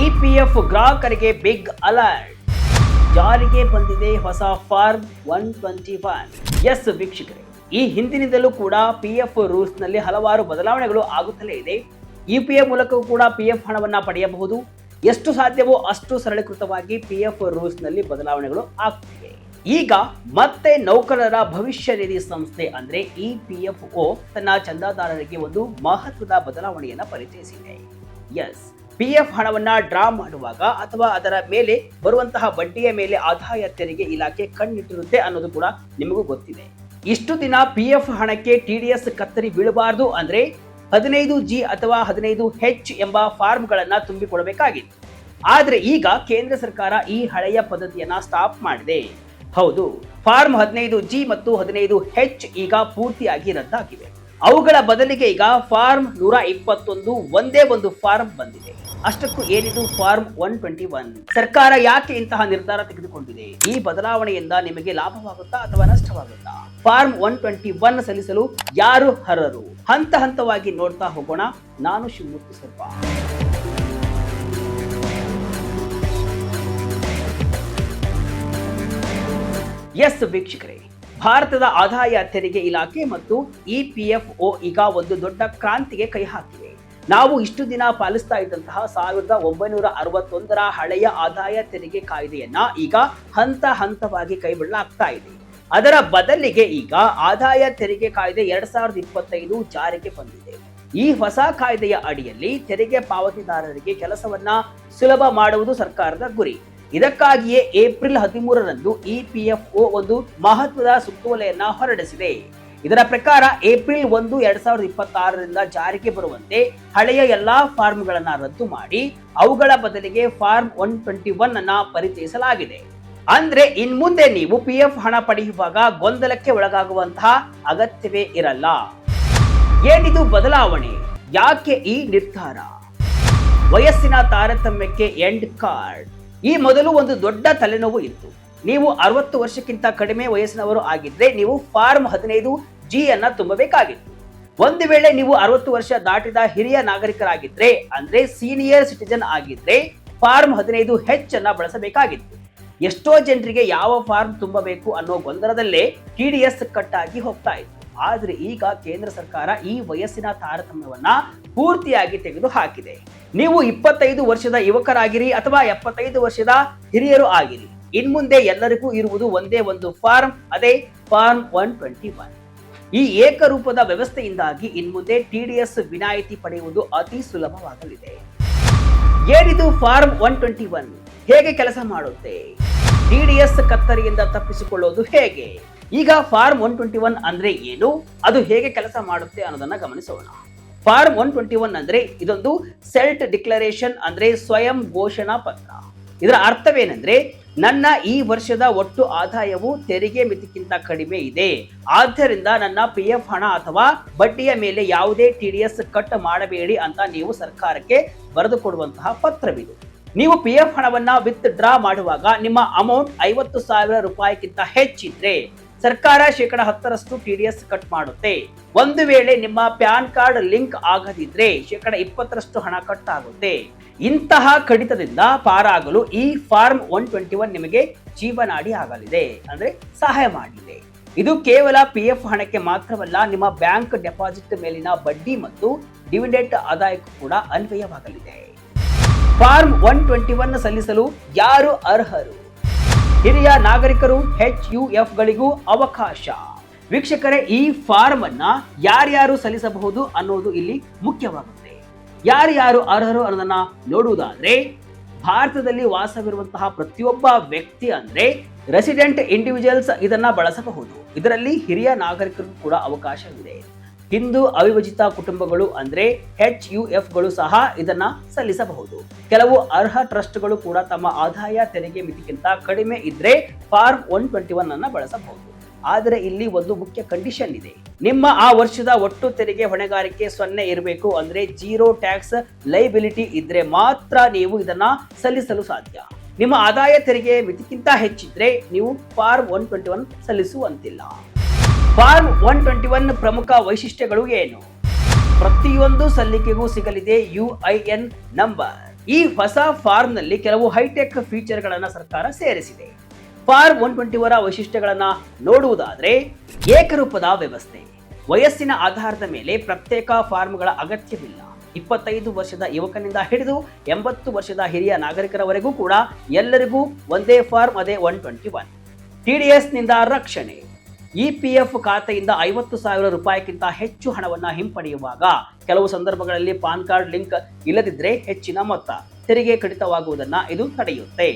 EPF ಗ್ರಾಹಕರಿಗೆ big alert. ಜಾರಿಗೆ ಬಂದಿದೆ ಹೊಸ ಫಾರ್ಮ್ 121. ಎಸ್ ವೀಕ್ಷಕರೇ, ಈ ಹಿಂದಿನಿಂದಲೂ ಕೂಡ ಪಿಎಫ್ ರೂಲ್ಸ್ ನಲ್ಲಿ ಹಲವಾರು ಬದಲಾವಣೆಗಳು ಆಗುತ್ತಲೇ ಇದೆ. ಯುಪಿಎ ಮೂಲಕವೂ ಕೂಡ ಪಿಎಫ್ ಹಣವನ್ನ ಪಡೆಯಬಹುದು. ಎಷ್ಟು ಸಾಧ್ಯವೋ ಅಷ್ಟು ಸರಳೀಕೃತವಾಗಿ ಪಿಎಫ್ ರೂಲ್ಸ್ ನಲ್ಲಿ ಬದಲಾವಣೆಗಳು ಆಗ್ತಿವೆ. ಈಗ ಮತ್ತೆ ನೌಕರರ ಭವಿಷ್ಯ ನಿಧಿ ಸಂಸ್ಥೆ ಅಂದ್ರೆ ಇಪಿಎಫ್ಒ ತನ್ನ ಚಂದಾದಾರರಿಗೆ ಒಂದು ಮಹತ್ವದ ಬದಲಾವಣೆಯನ್ನ ಪರಿಚಯಿಸಿದೆ. ಎಸ್, ಪಿಎಫ್ ಹಣವನ್ನ ಡ್ರಾ ಮಾಡುವಾಗ ಅಥವಾ ಅದರ ಮೇಲೆ ಬರುವಂತಹ ಬಡ್ಡಿಯ ಮೇಲೆ ಆದಾಯ ತೆರಿಗೆ ಇಲಾಖೆ ಕಣ್ಣಿಟ್ಟಿರುತ್ತೆ ಅನ್ನೋದು ಕೂಡ ನಿಮಗೂ ಗೊತ್ತಿದೆ. ಇಷ್ಟು ದಿನ ಪಿಎಫ್ ಹಣಕ್ಕೆ ಟಿಡಿಎಸ್ ಕತ್ತರಿ ಬೀಳಬಾರದು ಅಂದ್ರೆ 15G ಅಥವಾ 15H ಎಂಬ ಫಾರ್ಮ್ಗಳನ್ನ ತುಂಬಿಕೊಡಬೇಕಾಗಿತ್ತು. ಆದ್ರೆ ಈಗ ಕೇಂದ್ರ ಸರ್ಕಾರ ಈ ಹಳೆಯ ಪದ್ಧತಿಯನ್ನ ಸ್ಟಾಪ್ ಮಾಡಿದೆ. ಹೌದು, ಫಾರ್ಮ್ 15G ಮತ್ತು 15H ಈಗ ಪೂರ್ತಿಯಾಗಿ ರದ್ದಾಗಿವೆ. ಅವುಗಳ ಬದಲಿಗೆ ಈಗ ಫಾರ್ಮ್ 121 ಒಂದೇ ಒಂದು ಫಾರ್ಮ್ ಬಂದಿದೆ. ಅಷ್ಟಕ್ಕೂ ಏನಿದು ಫಾರ್ಮ್ 121? ಸರ್ಕಾರ ಯಾಕೆ ಇಂತಹ ನಿರ್ಧಾರ ತೆಗೆದುಕೊಂಡಿದೆ? ಈ ಬದಲಾವಣೆಯಿಂದ ನಿಮಗೆ ಲಾಭವಾಗುತ್ತಾ ಅಥವಾ ನಷ್ಟವಾಗುತ್ತಾ? ಫಾರ್ಮ್ 121 ಸಲ್ಲಿಸಲು ಯಾರು ಅರ್ಹರು? ಹಂತ ಹಂತವಾಗಿ ನೋಡ್ತಾ ಹೋಗೋಣ. ನಾನು ಶಿವಮೂರ್ತಿ ಸರ್ಪ. ಎಸ್ ವೀಕ್ಷಕರೇ, ಭಾರತದ ಆದಾಯ ತೆರಿಗೆ ಇಲಾಖೆ ಮತ್ತು ಇಪಿಎಫ್ಒ ಈಗ ಒಂದು ದೊಡ್ಡ ಕ್ರಾಂತಿಗೆ ಕೈ ಹಾಕಿವೆ. ನಾವು ಇಷ್ಟು ದಿನ ಪಾಲಿಸ್ತಾ ಇದ್ದಂತಹ 1961ರ ಹಳೆಯ ಆದಾಯ ತೆರಿಗೆ ಕಾಯ್ದೆಯನ್ನ ಈಗ ಹಂತ ಹಂತವಾಗಿ ಕೈಬಿಡಲಾಗ್ತಾ ಇದೆ. ಅದರ ಬದಲಿಗೆ ಈಗ ಆದಾಯ ತೆರಿಗೆ ಕಾಯ್ದೆ 2025 ಜಾರಿಗೆ ಬಂದಿದೆ. ಈ ಹೊಸ ಕಾಯ್ದೆಯ ಅಡಿಯಲ್ಲಿ ತೆರಿಗೆ ಪಾವತಿದಾರರಿಗೆ ಕೆಲಸವನ್ನ ಸುಲಭ ಮಾಡುವುದು ಸರ್ಕಾರದ ಗುರಿ. ಇದಕ್ಕಾಗಿಯೇ ಏಪ್ರಿಲ್ 13ರಂದು ಇಪಿಎಫ್ಒ ಒಂದು ಮಹತ್ವದ ಸುತ್ತೋಲೆಯನ್ನ ಹೊರಡಿಸಿದೆ. ಇದರ ಪ್ರಕಾರ ಏಪ್ರಿಲ್ 1, 2026ರಿಂದ ಜಾರಿಗೆ ಬರುವಂತೆ ಹಳೆಯ ಎಲ್ಲಾ ಫಾರ್ಮ್ಗಳನ್ನ ರದ್ದು ಮಾಡಿ ಅವುಗಳ ಬದಲಿಗೆ ಫಾರ್ಮ್ 121 ಅನ್ನ ಪರಿಚಯಿಸಲಾಗಿದೆ. ಅಂದ್ರೆ ಇನ್ಮುಂದೆ ನೀವು ಪಿಎಫ್ ಹಣ ಪಡೆಯುವಾಗ ಗೊಂದಲಕ್ಕೆ ಒಳಗಾಗುವಂತಹ ಅಗತ್ಯವೇ ಇರಲ್ಲ. ಏನಿದು ಬದಲಾವಣೆ? ಯಾಕೆ ಈ ನಿರ್ಧಾರ? ವಯಸ್ಸಿನ ತಾರತಮ್ಯಕ್ಕೆ ಎಂಡ್ ಕಾರ್ಡ್. ಈ ಮೊದಲು ಒಂದು ದೊಡ್ಡ ತಲೆನೋವು ಇತ್ತು. ನೀವು 60 ವರ್ಷಕ್ಕಿಂತ ಕಡಿಮೆ ವಯಸ್ಸಿನವರು ಆಗಿದ್ರೆ ನೀವು ಫಾರ್ಮ್ 15G ಅನ್ನ ತುಂಬಬೇಕಾಗಿತ್ತು. ಒಂದು ವೇಳೆ ನೀವು 60 ವರ್ಷ ದಾಟಿದ ಹಿರಿಯ ನಾಗರಿಕರಾಗಿದ್ರೆ ಅಂದ್ರೆ ಸೀನಿಯರ್ ಸಿಟಿಜನ್ ಆಗಿದ್ರೆ ಫಾರ್ಮ್ 15H ಅನ್ನ ಬಳಸಬೇಕಾಗಿತ್ತು. ಎಷ್ಟೋ ಜನರಿಗೆ ಯಾವ ಫಾರ್ಮ್ ತುಂಬಬೇಕು ಅನ್ನೋ ಗೊಂದಲದಲ್ಲೇ ಟಿಡಿಎಸ್ ಕಟ್ ಆಗಿ ಹೋಗ್ತಾ ಇತ್ತು. ಆದ್ರೆ ಈಗ ಕೇಂದ್ರ ಸರ್ಕಾರ ಈ ವಯಸ್ಸಿನ ತಾರತಮ್ಯವನ್ನ ಪೂರ್ತಿಯಾಗಿ ತೆಗೆದು ಹಾಕಿದೆ. ನೀವು 25 ವರ್ಷದ ಯುವಕರಾಗಿರಿ ಅಥವಾ 75 ವರ್ಷದ ಹಿರಿಯರು ಆಗಿರಿ, ಇನ್ಮುಂದೆ ಎಲ್ಲರಿಗೂ ಇರುವುದು ಒಂದೇ ಒಂದು ಫಾರ್ಮ್, ಅದೇ ಫಾರ್ಮ್ 121. ಈ ಏಕರೂಪದ ವ್ಯವಸ್ಥೆಯಿಂದಾಗಿ ಇನ್ಮುಂದೆ ಟಿಡಿಎಸ್ ವಿನಾಯಿತಿ ಪಡೆಯುವುದು ಅತಿ ಸುಲಭವಾಗಲಿದೆ. ಏನಿದು ಫಾರ್ಮ್ 121? ಹೇಗೆ ಕೆಲಸ ಮಾಡುತ್ತೆ? ಟಿಡಿಎಸ್ ಕತ್ತರಿಯಿಂದ ತಪ್ಪಿಸಿಕೊಳ್ಳೋದು ಹೇಗೆ? ಈಗ ಫಾರ್ಮ್ 121 ಅಂದ್ರೆ ಏನು, ಅದು ಹೇಗೆ ಕೆಲಸ ಮಾಡುತ್ತೆ ಅನ್ನೋದನ್ನ ಗಮನಿಸೋಣ. ಫಾರ್ಮ್ 121 ಅಂದ್ರೆ ಇದೊಂದು ಸೆಲ್ಫ್ ಡಿಕ್ಲರೇಷನ್ ಅಂದ್ರೆ ಸ್ವಯಂ ಘೋಷಣಾ ಪತ್ರ. ಇದರ ಅರ್ಥವೇನೆಂದ್ರೆ, ನನ್ನ ಈ ವರ್ಷದ ಒಟ್ಟು ಆದಾಯವು ತೆರಿಗೆ ಮಿತಿಗಿಂತ ಕಡಿಮೆ ಇದೆ, ಆದ್ದರಿಂದ ನನ್ನ ಪಿಎಫ್ ಹಣ ಅಥವಾ ಬಡ್ಡಿಯ ಮೇಲೆ ಯಾವುದೇ ಟಿಡಿಎಸ್ ಕಟ್ ಮಾಡಬೇಡಿ ಅಂತ ನೀವು ಸರ್ಕಾರಕ್ಕೆ ಬರೆದು ಕೊಡುವಂತಹ ಪತ್ರವಿದು. ನೀವು ಪಿಎಫ್ ಹಣವನ್ನ ವಿತ್ ಡ್ರಾ ಮಾಡುವಾಗ ನಿಮ್ಮ ಅಮೌಂಟ್ 50,000 ರೂಪಾಯಿಗಿಂತ ಹೆಚ್ಚಿದ್ರೆ ಸರ್ಕಾರ 10% ಟಿಡಿಎಸ್ ಕಟ್ ಮಾಡುತ್ತೆ. ಒಂದು ವೇಳೆ ನಿಮ್ಮ ಪ್ಯಾನ್ ಕಾರ್ಡ್ ಲಿಂಕ್ ಆಗದಿದ್ರೆ 20% ಹಣ ಕಟ್ ಆಗುತ್ತೆ. ಇಂತಹ ಕಡಿತದಿಂದ ಪಾರಾಗಲು ಈ ಫಾರ್ಮ್ 121 ನಿಮಗೆ ಜೀವನಾಡಿ ಆಗಲಿದೆ, ಅಂದ್ರೆ ಸಹಾಯ ಮಾಡಲಿದೆ. ಇದು ಕೇವಲ ಪಿಎಫ್ ಹಣಕ್ಕೆ ಮಾತ್ರವಲ್ಲ, ನಿಮ್ಮ ಬ್ಯಾಂಕ್ ಡೆಪಾಸಿಟ್ ಮೇಲಿನ ಬಡ್ಡಿ ಮತ್ತು ಡಿವಿಡೆಂಡ್ ಆದಾಯಕ್ಕೂ ಕೂಡ ಅನ್ವಯವಾಗಲಿದೆ. ಫಾರ್ಮ್ 121 ಸಲ್ಲಿಸಲು ಯಾರು ಅರ್ಹರು? ಹಿರಿಯ ನಾಗರಿಕರು, HUF ಗಳಿಗೂ ಅವಕಾಶ. ವೀಕ್ಷಕರೇ, ಈ ಫಾರ್ಮ್ ಅನ್ನ ಯಾರ್ಯಾರು ಸಲ್ಲಿಸಬಹುದು ಅನ್ನೋದು ಇಲ್ಲಿ ಮುಖ್ಯವಾಗುತ್ತೆ. ಯಾರ್ಯಾರು ಅರ್ಹರು ಅನ್ನೋದನ್ನ ನೋಡುವುದಾದ್ರೆ, ಭಾರತದಲ್ಲಿ ವಾಸವಿರುವಂತಹ ಪ್ರತಿಯೊಬ್ಬ ವ್ಯಕ್ತಿ ಅಂದ್ರೆ ರೆಸಿಡೆಂಟ್ ಇಂಡಿವಿಜುವಲ್ಸ್ ಇದನ್ನ ಬಳಸಬಹುದು. ಇದರಲ್ಲಿ ಹಿರಿಯ ನಾಗರಿಕರಿಗೂ ಕೂಡ ಅವಕಾಶವಿದೆ. ಹಿಂದೂ ಅವಿಭಜಿತ ಕುಟುಂಬಗಳು ಅಂದ್ರೆ HUF ಗಳು ಸಹ ಇದನ್ನ ಸಲ್ಲಿಸಬಹುದು. ಕೆಲವು ಅರ್ಹ ಟ್ರಸ್ಟ್ಗಳು ಕೂಡ ತಮ್ಮ ಆದಾಯ ತೆರಿಗೆ ಮಿತಿಗಿಂತ ಕಡಿಮೆ ಇದ್ರೆ ಫಾರ್ಮ್ 121 ಅನ್ನ ಬಳಸಬಹುದು. ಆದರೆ ಇಲ್ಲಿ ಒಂದು ಮುಖ್ಯ ಕಂಡೀಷನ್ ಇದೆ. ನಿಮ್ಮ ಆ ವರ್ಷದ ಒಟ್ಟು ತೆರಿಗೆ ಹೊಣೆಗಾರಿಕೆ 0 ಇರಬೇಕು, ಅಂದ್ರೆ 0 ಟ್ಯಾಕ್ಸ್ ಲೈಬಿಲಿಟಿ ಇದ್ರೆ ಮಾತ್ರ ನೀವು ಇದನ್ನ ಸಲ್ಲಿಸಲು ಸಾಧ್ಯ. ನಿಮ್ಮ ಆದಾಯ ತೆರಿಗೆ ಮಿತಿಗಿಂತ ಹೆಚ್ಚಿದ್ರೆ ನೀವು ಫಾರ್ಮ್ 121 ಸಲ್ಲಿಸುವಂತಿಲ್ಲ. ಫಾರ್ಮ್ 121 ಪ್ರಮುಖ ವೈಶಿಷ್ಟ್ಯಗಳು ಏನು? ಪ್ರತಿಯೊಂದು ಸಲ್ಲಿಕೆಗೂ ಸಿಗಲಿದೆ UIN ನಂಬರ್. ಈ ಹೊಸ ಫಾರ್ಮ್ನಲ್ಲಿ ಕೆಲವು ಹೈಟೆಕ್ ಫೀಚರ್ಗಳನ್ನು ಸರ್ಕಾರ ಸೇರಿಸಿದೆ. ಫಾರ್ಮ್ 121 ವೈಶಿಷ್ಟ್ಯಗಳನ್ನ ನೋಡುವುದಾದ್ರೆ, ಏಕರೂಪದ ವ್ಯವಸ್ಥೆ. ವಯಸ್ಸಿನ ಆಧಾರದ ಮೇಲೆ ಪ್ರತ್ಯೇಕ ಫಾರ್ಮ್ಗಳ ಅಗತ್ಯವಿಲ್ಲ. 25 ವರ್ಷದ ಯುವಕನಿಂದ ಹಿಡಿದು 80 ವರ್ಷದ ಹಿರಿಯ ನಾಗರಿಕರವರೆಗೂ ಕೂಡ ಎಲ್ಲರಿಗೂ ಒಂದೇ ಫಾರ್ಮ್, ಅದೇ 121. TDS ನಿಂದ ರಕ್ಷಣೆ. EPF ಖಾತೆಯಿಂದ 50,000 ರೂಪಾಯಿಗಿಂತ ಹೆಚ್ಚು ಹಣವನ್ನ ಹಿಂಪಡೆಯುವಾಗ ಕೆಲವು ಸಂದರ್ಭಗಳಲ್ಲಿ ಪಾನ್ ಕಾರ್ಡ್ ಲಿಂಕ್ ಇಲ್ಲದಿದ್ರೆ ಹೆಚ್ಚಿನ ಮೊತ್ತ ತೆರಿಗೆ ಕಡಿತವಾಗುವುದನ್ನ ಇದು ತಡೆಯುತ್ತೆ.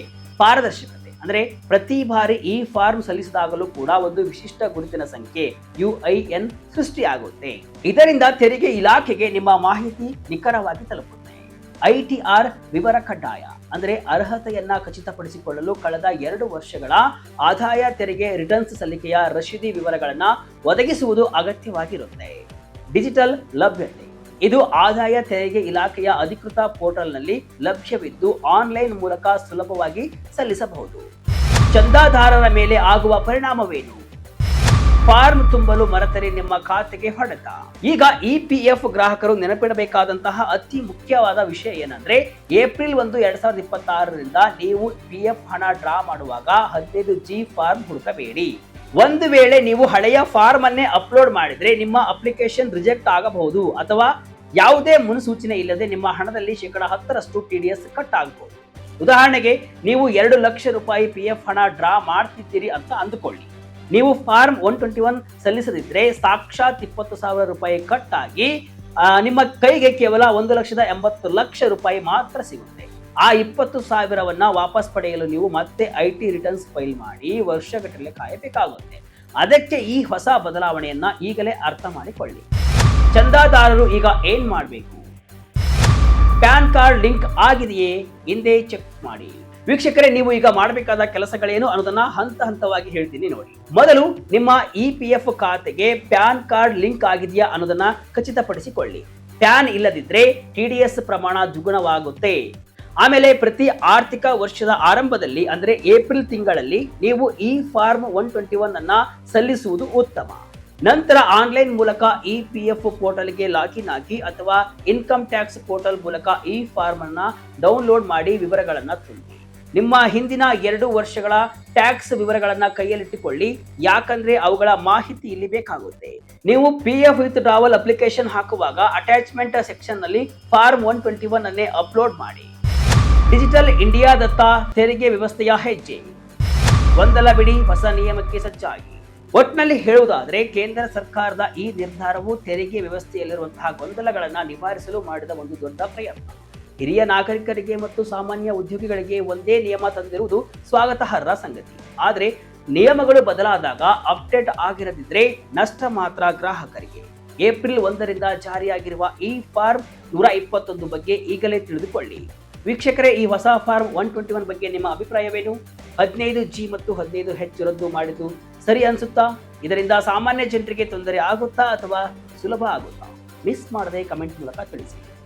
ಪಾರದರ್ಶಕತೆ ಅಂದ್ರೆ ಪ್ರತಿ ಬಾರಿ ಈ ಫಾರ್ಮ್ ಸಲ್ಲಿಸಿದಾಗಲೂ ಕೂಡ ಒಂದು ವಿಶಿಷ್ಟ ಗುರುತಿನ ಸಂಖ್ಯೆ UIN ಸೃಷ್ಟಿಯಾಗುತ್ತೆ. ಇದರಿಂದ ತೆರಿಗೆ ಇಲಾಖೆಗೆ ನಿಮ್ಮ ಮಾಹಿತಿ ನಿಖರವಾಗಿ ತಲುಪುತ್ತೆ. ITR ವಿವರ ಕಡ್ಡಾಯ ಅಂದ್ರೆ ಅರ್ಹತೆಯನ್ನ ಖಚಿತಪಡಿಸಿಕೊಳ್ಳಲು ಕಳೆದ 2 ವರ್ಷಗಳ ಆದಾಯ ತೆರಿಗೆ ರಿಟರ್ನ್ಸ್ ಸಲ್ಲಿಕೆಯ ರಶೀದಿ ವಿವರಗಳನ್ನ ಒದಗಿಸುವುದು ಅಗತ್ಯವಾಗಿರುತ್ತೆ. ಡಿಜಿಟಲ್ ಲಭ್ಯತೆ. ಇದು ಆದಾಯ ತೆರಿಗೆ ಇಲಾಖೆಯ ಅಧಿಕೃತ ಪೋರ್ಟಲ್ನಲ್ಲಿ ಲಭ್ಯವಿದ್ದು ಆನ್ಲೈನ್ ಮೂಲಕ ಸುಲಭವಾಗಿ ಸಲ್ಲಿಸಬಹುದು. ಚಂದಾದಾರರ ಮೇಲೆ ಆಗುವ ಪರಿಣಾಮವೇನು? ಫಾರ್ಮ್ ತುಂಬಲು ಮರೆತರೆ ನಿಮ್ಮ ಖಾತೆಗೆ ಹೊಡೆತ. ಈಗ EPF ಗ್ರಾಹಕರು ನೆನಪಿಡಬೇಕಾದಂತಹ ಅತಿ ಮುಖ್ಯವಾದ ವಿಷಯ ಏನಂದ್ರೆ, ಏಪ್ರಿಲ್ 1, 2026ರಿಂದ ನೀವು PF ಹಣ ಡ್ರಾ ಮಾಡುವಾಗ 15G ಫಾರ್ಮ್ ಹುಡುಕಬೇಡಿ. ಒಂದು ವೇಳೆ ನೀವು ಹಳೆಯ ಫಾರ್ಮ್ ಅನ್ನೇ ಅಪ್ಲೋಡ್ ಮಾಡಿದ್ರೆ ನಿಮ್ಮ ಅಪ್ಲಿಕೇಶನ್ ರಿಜೆಕ್ಟ್ ಆಗಬಹುದು, ಅಥವಾ ಯಾವುದೇ ಮುನ್ಸೂಚನೆ ಇಲ್ಲದೆ ನಿಮ್ಮ ಹಣದಲ್ಲಿ 10% TDS ಕಟ್ ಆಗಬಹುದು. ಉದಾಹರಣೆಗೆ, ನೀವು 2 ಲಕ್ಷ ರೂಪಾಯಿ PF ಹಣ ಡ್ರಾ ಮಾಡ್ತಿದ್ದೀರಿ ಅಂತ ಅಂದುಕೊಳ್ಳಿ. ನೀವು ಫಾರ್ಮ್ 121 ಸಲ್ಲಿಸದಿದ್ರೆ ಸಾಕ್ಷಾತ್ 20,000 ರೂಪಾಯಿ ಕಟ್ ಆಗಿ ನಿಮ್ಮ ಕೈಗೆ ಕೇವಲ 1,80,00,000 ರೂಪಾಯಿ ಮಾತ್ರ ಸಿಗುತ್ತೆ. ಆ 20,000ವನ್ನ ವಾಪಸ್ ಪಡೆಯಲು ನೀವು ಮತ್ತೆ IT ರಿಟರ್ನ್ಸ್ ಫೈಲ್ ಮಾಡಿ ವರ್ಷಗಟ್ಟಲೆ ಕಾಯಬೇಕಾಗುತ್ತೆ. ಅದಕ್ಕೆ ಈ ಹೊಸ ಬದಲಾವಣೆಯನ್ನ ಈಗಲೇ ಅರ್ಥ ಮಾಡಿಕೊಳ್ಳಿ. ಚಂದಾದಾರರು ಈಗ ಏನ್ ಮಾಡಬೇಕು? ಪ್ಯಾನ್ ಕಾರ್ಡ್ ಲಿಂಕ್ ಆಗಿದೆಯೇ ಹಿಂದೆ ಚೆಕ್ ಮಾಡಿ. ವೀಕ್ಷಕರೇ, ನೀವು ಈಗ ಮಾಡಬೇಕಾದ ಕೆಲಸಗಳೇನು ಅನ್ನೋದನ್ನ ಹಂತ ಹಂತವಾಗಿ ಹೇಳ್ತೀನಿ ನೋಡಿ. ಮೊದಲು ನಿಮ್ಮ EPF ಖಾತೆಗೆ ಪ್ಯಾನ್ ಕಾರ್ಡ್ ಲಿಂಕ್ ಆಗಿದೆಯಾ ಅನ್ನೋದನ್ನ ಖಚಿತಪಡಿಸಿಕೊಳ್ಳಿ. ಪ್ಯಾನ್ ಇಲ್ಲದಿದ್ರೆ TDS ಪ್ರಮಾಣ ದ್ವಿಗುಣವಾಗುತ್ತೆ. ಆಮೇಲೆ ಪ್ರತಿ ಆರ್ಥಿಕ ವರ್ಷದ ಆರಂಭದಲ್ಲಿ ಅಂದ್ರೆ ಏಪ್ರಿಲ್ ತಿಂಗಳಲ್ಲಿ ನೀವು ಈ ಫಾರ್ಮ್ 121 ಅನ್ನ ಸಲ್ಲಿಸುವುದು ಉತ್ತಮ. ನಂತರ ಆನ್ಲೈನ್ ಮೂಲಕ EPF ಪೋರ್ಟಲ್ಗೆ ಲಾಗಿನ್ ಆಗಿ ಅಥವಾ ಇನ್ಕಮ್ ಟ್ಯಾಕ್ಸ್ ಪೋರ್ಟಲ್ ಮೂಲಕ ಈ ಫಾರ್ಮ್ ಅನ್ನ ಡೌನ್ಲೋಡ್ ಮಾಡಿ ವಿವರಗಳನ್ನ ತುಂಬಿ. ನಿಮ್ಮ ಹಿಂದಿನ 2 ವರ್ಷಗಳ ಟ್ಯಾಕ್ಸ್ ವಿವರಗಳನ್ನ ಕೈಯಲ್ಲಿಟ್ಟುಕೊಳ್ಳಿ, ಯಾಕಂದ್ರೆ ಅವುಗಳ ಮಾಹಿತಿ ಇಲ್ಲಿ ಬೇಕಾಗುತ್ತೆ. ನೀವು PF ವಿತ್ ಟ್ರಾವೆಲ್ ಅಪ್ಲಿಕೇಶನ್ ಹಾಕುವಾಗ ಅಟ್ಯಾಚ್ಮೆಂಟ್ ಸೆಕ್ಷನ್ ನಲ್ಲಿ ಫಾರ್ಮ್ 121 ಅನ್ನೇ ಅಪ್ಲೋಡ್ ಮಾಡಿ. ಡಿಜಿಟಲ್ ಇಂಡಿಯಾದತ್ತ ತೆರಿಗೆ ವ್ಯವಸ್ಥೆಯ ಹೆಜ್ಜೆ. ಗೊಂದಲ ಬಿಡಿ, ಹೊಸ ನಿಯಮಕ್ಕೆ ಸಜ್ಜಾಗಿ. ಒಟ್ಟಿನಲ್ಲಿ ಹೇಳುವುದಾದ್ರೆ, ಕೇಂದ್ರ ಸರ್ಕಾರದ ಈ ನಿರ್ಧಾರವು ತೆರಿಗೆ ವ್ಯವಸ್ಥೆಯಲ್ಲಿರುವಂತಹ ಗೊಂದಲಗಳನ್ನ ನಿವಾರಿಸಲು ಮಾಡಿದ ಒಂದು ದೊಡ್ಡ ಪ್ರಯತ್ನ. ಹಿರಿಯ ನಾಗರಿಕರಿಗೆ ಮತ್ತು ಸಾಮಾನ್ಯ ಉದ್ಯೋಗಿಗಳಿಗೆ ಒಂದೇ ನಿಯಮ ತಂದಿರುವುದು ಸ್ವಾಗತಾರ್ಹ ಸಂಗತಿ. ಆದರೆ ನಿಯಮಗಳು ಬದಲಾದಾಗ ಅಪ್ಡೇಟ್ ಆಗಿರದಿದ್ರೆ ನಷ್ಟ ಮಾತ್ರ ಗ್ರಾಹಕರಿಗೆ. ಏಪ್ರಿಲ್ 1ರಿಂದ ಜಾರಿಯಾಗಿರುವ ಈ ಫಾರ್ಮ್ 121 ಬಗ್ಗೆ ಈಗಲೇ ತಿಳಿದುಕೊಳ್ಳಿ. ವೀಕ್ಷಕರೇ, ಈ ಹೊಸ ಫಾರ್ಮ್ 121 ಬಗ್ಗೆ ನಿಮ್ಮ ಅಭಿಪ್ರಾಯವೇನು? 15G ಮತ್ತು 15H ರದ್ದು ಮಾಡಿದ್ದು ಸರಿ ಅನ್ಸುತ್ತಾ? ಇದರಿಂದ ಸಾಮಾನ್ಯ ಜನರಿಗೆ ತೊಂದರೆ ಆಗುತ್ತಾ ಅಥವಾ ಸುಲಭ ಆಗುತ್ತಾ? ಮಿಸ್ ಮಾಡದೆ ಕಮೆಂಟ್ ಮೂಲಕ ತಿಳಿಸಿ.